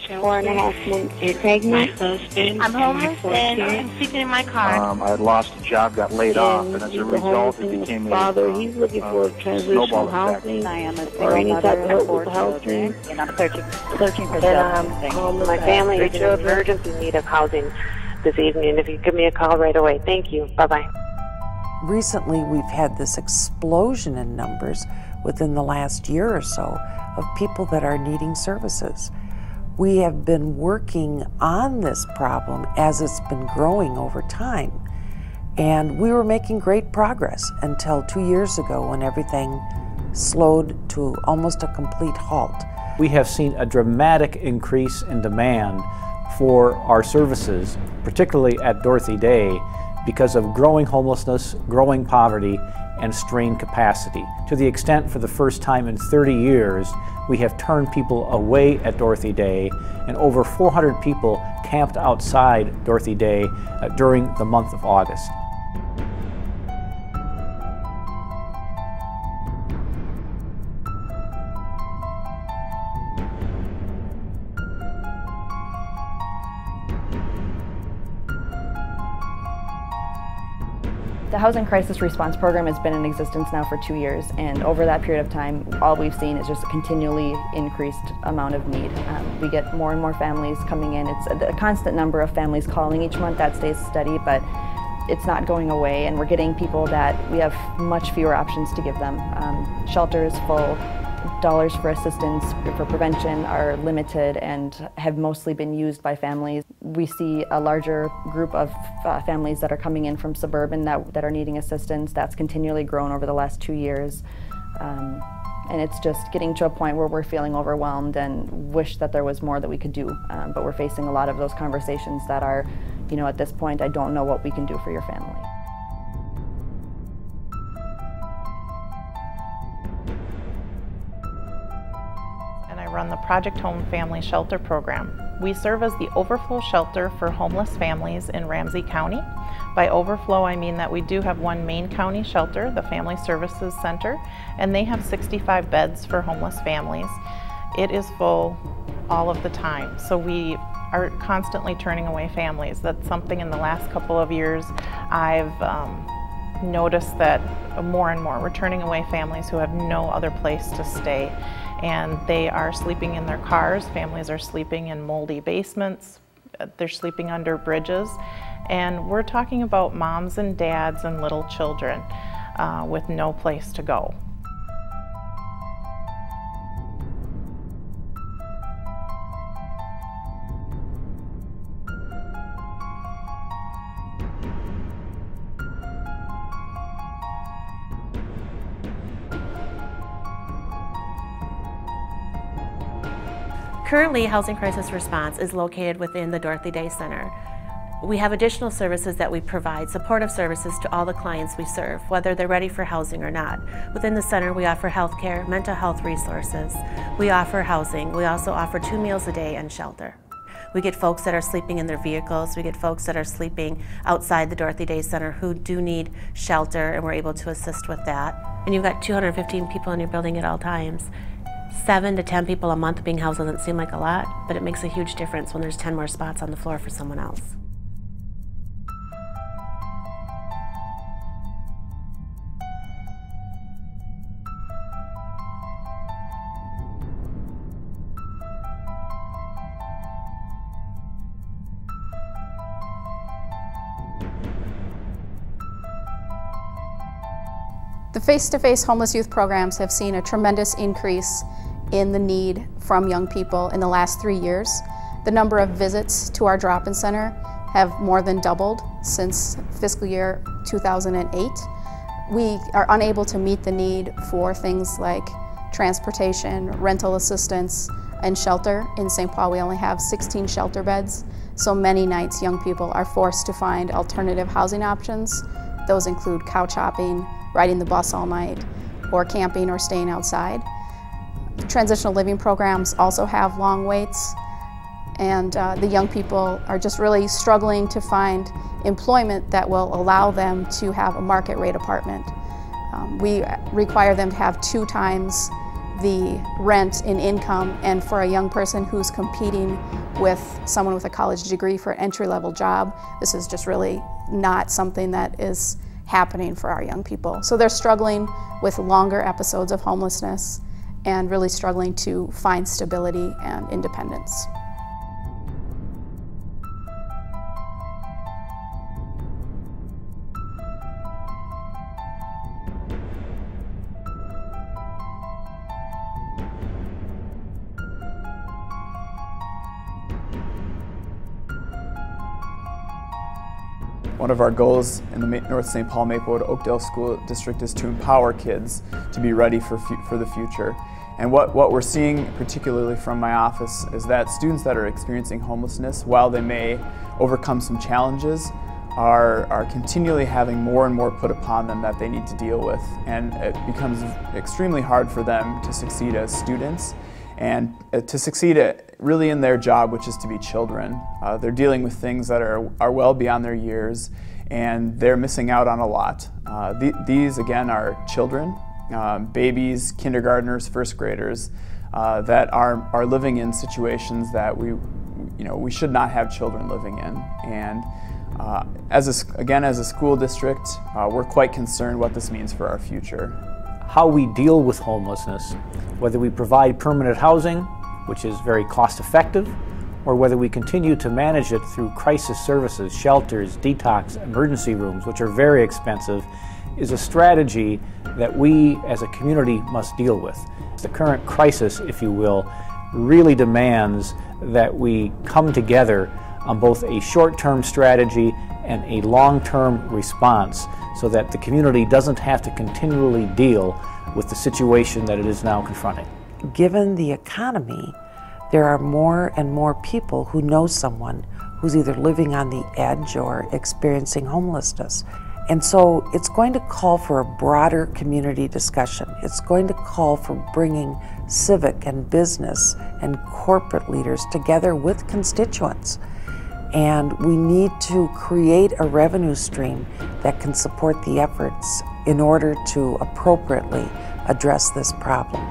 4.5 months pregnant. I'm homeless and I'm sleeping in my car. I had lost a job, got laid off, and as a result, it became father. He's looking for transitional housing I am a or any type of help with 4 the housing. children, and I'm searching for jobs. My family is in emergency need of housing this evening. If you give me a call right away, thank you. Bye-bye. Recently, we've had this explosion in numbers within the last year or so of people that are needing services. We have been working on this problem as it's been growing over time, and we were making great progress until 2 years ago when everything slowed to almost a complete halt. We have seen a dramatic increase in demand for our services, particularly at Dorothy Day, because of growing homelessness, growing poverty, and strained capacity. To the extent for the first time in 30 years, we have turned people away at Dorothy Day, and over 400 people camped outside Dorothy Day during the month of August. The Housing Crisis Response Program has been in existence now for 2 years, and over that period of time, all we've seen is just a continually increased amount of need. We get more and more families coming in. It's a constant number of families calling each month. That stays steady, but it's not going away, and we're getting people that we have much fewer options to give them. Shelter is full. Dollars for assistance for prevention are limited and have mostly been used by families. We see a larger group of families that are coming in from suburban that are needing assistance. That's continually grown over the last 2 years. And it's just getting to a point where we're feeling overwhelmed and wish that there was more that we could do. But we're facing a lot of those conversations that are, you know, at this point, I don't know what we can do for your family. Run the Project Home Family Shelter Program. We serve as the overflow shelter for homeless families in Ramsey County. By overflow, I mean that we do have one main county shelter, the Family Services Center, and they have 65 beds for homeless families. It is full all of the time, so we are constantly turning away families. That's something in the last couple of years I've noticed that more and more we're turning away families who have no other place to stay. And they are sleeping in their cars. Families are sleeping in moldy basements. They're sleeping under bridges. And we're talking about moms and dads and little children with no place to go. Currently, Housing Crisis Response is located within the Dorothy Day Center. We have additional services that we provide, supportive services to all the clients we serve, whether they're ready for housing or not. Within the center, we offer health care, mental health resources. We offer housing. We also offer 2 meals a day and shelter. We get folks that are sleeping in their vehicles. We get folks that are sleeping outside the Dorothy Day Center who do need shelter, and we're able to assist with that. And you've got 215 people in your building at all times. 7 to 10 people a month being housed doesn't seem like a lot, but it makes a huge difference when there's 10 more spots on the floor for someone else. The face-to-face homeless youth programs have seen a tremendous increase in the need from young people in the last 3 years. The number of visits to our drop-in center have more than doubled since fiscal year 2008. We are unable to meet the need for things like transportation, rental assistance, and shelter. In St. Paul, we only have 16 shelter beds, so many nights young people are forced to find alternative housing options. Those include couch hopping, riding the bus all night, or camping or staying outside. Transitional living programs also have long waits, and the young people are just really struggling to find employment that will allow them to have a market rate apartment. We require them to have 2 times the rent in income, and for a young person who's competing with someone with a college degree for an entry-level job, this is just really not something that is happening for our young people. So they're struggling with longer episodes of homelessness and really struggling to find stability and independence. One of our goals in the North St. Paul Maplewood Oakdale School District is to empower kids to be ready for the future. And what we're seeing, particularly from my office, is that students that are experiencing homelessness, while they may overcome some challenges, are continually having more and more put upon them that they need to deal with. And it becomes extremely hard for them to succeed as students and to succeed really in their job, which is to be children. They're dealing with things that are well beyond their years, and they're missing out on a lot. These, again, are children, babies, kindergartners, first graders, that are living in situations that we should not have children living in. And as a school district, we're quite concerned what this means for our future. How we deal with homelessness, whether we provide permanent housing, which is very cost effective, or whether we continue to manage it through crisis services, shelters, detox, emergency rooms, which are very expensive, is a strategy that we as a community must deal with. The current crisis, if you will, really demands that we come together on both a short-term strategy and a long-term response so that the community doesn't have to continually deal with the situation that it is now confronting. Given the economy, there are more and more people who know someone who's either living on the edge or experiencing homelessness. And so it's going to call for a broader community discussion. It's going to call for bringing civic and business and corporate leaders together with constituents. And we need to create a revenue stream that can support the efforts in order to appropriately address this problem.